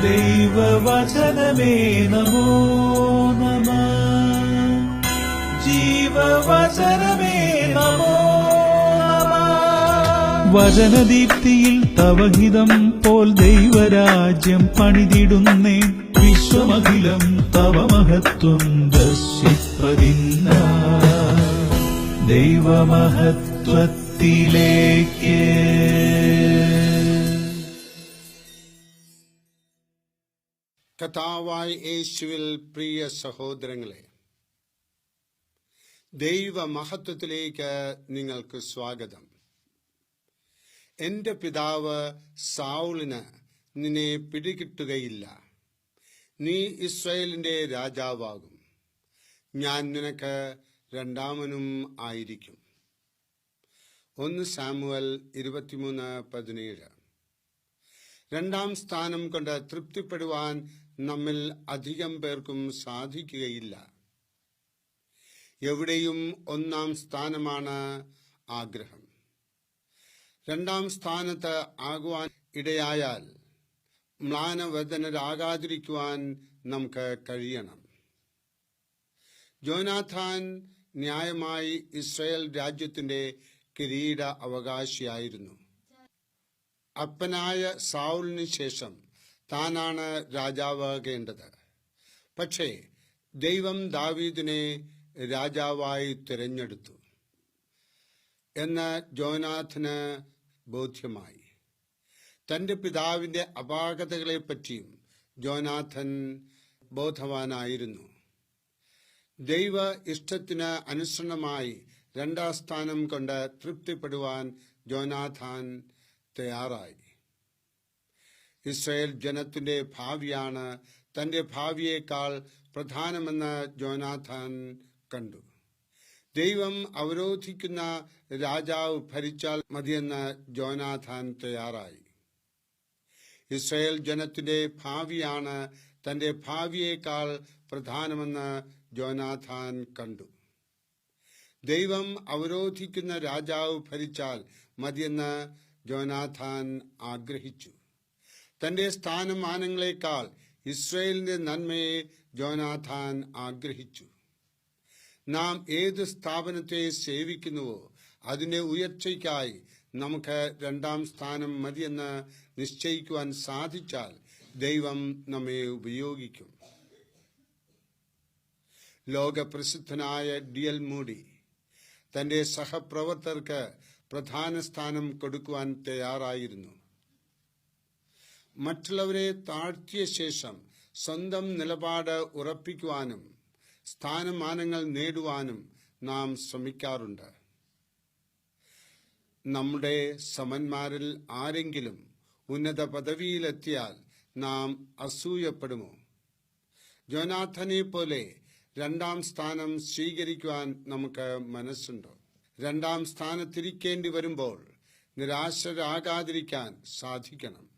ദൈവവചനമേ നമോ നമഃ. ജീവവചനമേ നമോ നമഃ. വചനദീപ്തിയിൽ തവഹിതം പോൽ ദൈവരാജ്യം പണിതിടുന്നേ. വിശ്വമഖിലം തവ മഹത്വം ദർശിപ്പതിന്ന ദൈവമഹത്വത്തിലേക്ക്. കർത്താവായ യേശുവിൽ പ്രിയ സഹോദരങ്ങളെ, ദൈവമഹത്വത്തിലേക്ക് നിങ്ങൾക്ക് സ്വാഗതം. എന്റെ പിതാവ് സൗളിന് നിന്നെ പിടികിട്ടുകയില്ല. നീ ഇസ്രായേലിന്റെ രാജാവാകും. ഞാൻ നിനക്ക് രണ്ടാമനും ആയിരിക്കും. 1 സാമുവൽ 23:17. രണ്ടാം സ്ഥാനം കൊണ്ട് തൃപ്തിപ്പെടുവാൻ നമ്മിൽ അധികം പേർക്കും സാധിക്കുകയില്ല. എവിടെയും ഒന്നാം സ്ഥാനമാണ് ആഗ്രഹം. രണ്ടാം സ്ഥാനത്ത് ആകുവാൻ ഇടയായാൽ മ്ലാനവദനരാകാതിരിക്കുവാൻ നമുക്ക് കഴിയണം. ജോനാഥാൻ ന്യായമായി ഇസ്രായേൽ രാജ്യത്തിന്റെ കിരീട അവകാശിയായിരുന്നു. അപ്പനായ സൗലിന് ശേഷം താനാണ് രാജാവാകേണ്ടത്. പക്ഷേ ദൈവം ദാവീദിനെ രാജാവായി തിരഞ്ഞെടുത്തു എന്ന് ജോനാഥന് ബോധ്യമായി. തന്റെ പിതാവിന്റെ അപാകതകളെപ്പറ്റിയും ജോനാഥൻ ബോധവാനായിരുന്നു. ദൈവ ഇഷ്ടത്തിന് അനുസരണമായി രണ്ടാം സ്ഥാനം കൊണ്ട് തൃപ്തിപ്പെടുവാൻ ജോനാഥാൻ തയ്യാറായി. ഇസ്രായേൽ ജനത്തിന്റെ ഭാവിയാണ് തന്റെ ഭാവിയേക്കാൾ പ്രധാനമെന്ന് ജോനാഥാൻ കണ്ടു. ദൈവം അവരോധിക്കുന്ന രാജാവ് ഭരിച്ചാൽ മതിയെന്ന് ജോനാഥാൻ തയ്യാറായി. ഇസ്രായേൽ ജനത്തിന്റെ ഭാവിയാണ് തന്റെ ഭാവിയേക്കാൾ പ്രധാനമെന്ന് ജോനാഥാൻ കണ്ടു. ദൈവം അവരോധിക്കുന്ന രാജാവ് ഭരിച്ചാൽ മതിയെന്ന് ജോനാഥാൻ ആഗ്രഹിച്ചു. തന്റെ സ്ഥാനമാനങ്ങളെക്കാൾ ഇസ്രായേലിന്റെ നന്മയെ ജോനാഥാൻ ആഗ്രഹിച്ചു. നാം ഏത് സ്ഥാപനത്തെ സേവിക്കുന്നുവോ അതിന്റെ ഉയർച്ചയ്ക്കായി നമുക്ക് രണ്ടാം സ്ഥാനം മതിയെന്ന് നിശ്ചയിക്കുവാൻ സാധിച്ചാൽ ദൈവം നമ്മെ ഉപയോഗിക്കും. ലോകപ്രസിദ്ധനായ D.L. മൂഡി തന്റെ സഹപ്രവർത്തകർക്ക് പ്രധാന സ്ഥാനം കൊടുക്കുവാൻ തയ്യാറായിരുന്നു. മറ്റുള്ളവരെ താഴ്ത്തിയ ശേഷം സ്വന്തം നിലപാട് ഉറപ്പിക്കുവാനും സ്ഥാനമാനങ്ങൾ നേടുവാനും നാം ശ്രമിക്കാറുണ്ട്. നമ്മുടെ സമന്മാരിൽ ആരെങ്കിലും ഉന്നത പദവിയിലെത്തിയാൽ നാം അസൂയപ്പെടുമോ? ജോനാഥനെ പോലെ രണ്ടാം സ്ഥാനം സ്വീകരിക്കുവാൻ നമുക്ക് മനസ്സുണ്ടോ? രണ്ടാം സ്ഥാനത്തിരിക്കേണ്ടി വരുമ്പോൾ നിരാശരാകാതിരിക്കാൻ സാധിക്കണം.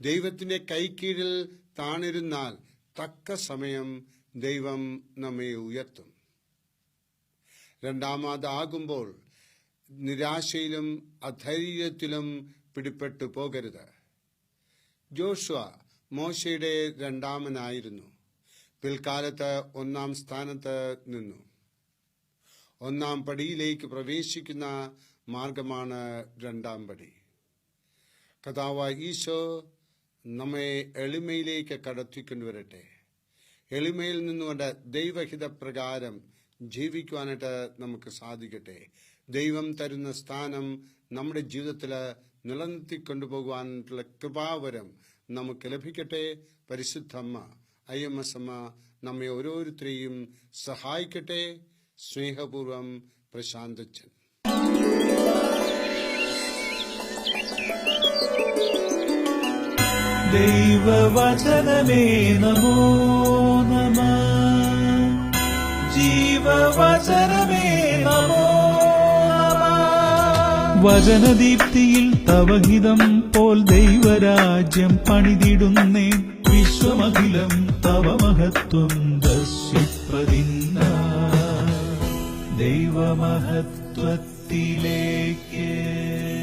ദൈവത്തിന്റെ കൈക്കീഴിൽ താണിരുന്നാൽ തക്ക സമയം ദൈവം നമ്മെ ഉയർത്തും. രണ്ടാമതാകുമ്പോൾ നിരാശയിലും അധൈര്യത്തിലും പിടിപ്പെട്ടു പോകരുത്. ജോഷുവ മോശയുടെ രണ്ടാമനായിരുന്നു. പിൽക്കാലത്ത് ഒന്നാം സ്ഥാനത്ത് നിന്നു. ഒന്നാം പടിയിലേക്ക് പ്രവേശിക്കുന്ന മാർഗമാണ് രണ്ടാം പടി. കർത്താവായ ഈശോ നമ്മെ എളിമയിലേക്ക് കടത്തിക്കൊണ്ടുവരട്ടെ. എളിമയിൽ നിന്നുകൊണ്ട് ദൈവഹിതപ്രകാരം ജീവിക്കുവാനായിട്ട് നമുക്ക് സാധിക്കട്ടെ. ദൈവം തരുന്ന സ്ഥാനം നമ്മുടെ ജീവിതത്തിൽ നിലനിർത്തിക്കൊണ്ടുപോകുവാനുള്ള കൃപാവരം നമുക്ക് ലഭിക്കട്ടെ. പരിശുദ്ധമ്മ IMS അമ്മ നമ്മെ ഓരോരുത്തരെയും സഹായിക്കട്ടെ. സ്നേഹപൂർവം, പ്രശാന്തച്ചൻ. ദൈവവചനമേ നമോ നമഃ. ജീവവചനമേ നമോ നമഃ. വചനദീപ്തിയിൽ തവഹിതം പോൽ ദൈവരാജ്യം പണിതിടുന്നേ. വിശ്വമഖിലം തവ മഹത്വം ദർശിപ്പതിന്ന ദൈവമഹത്വത്തിലേക്ക്.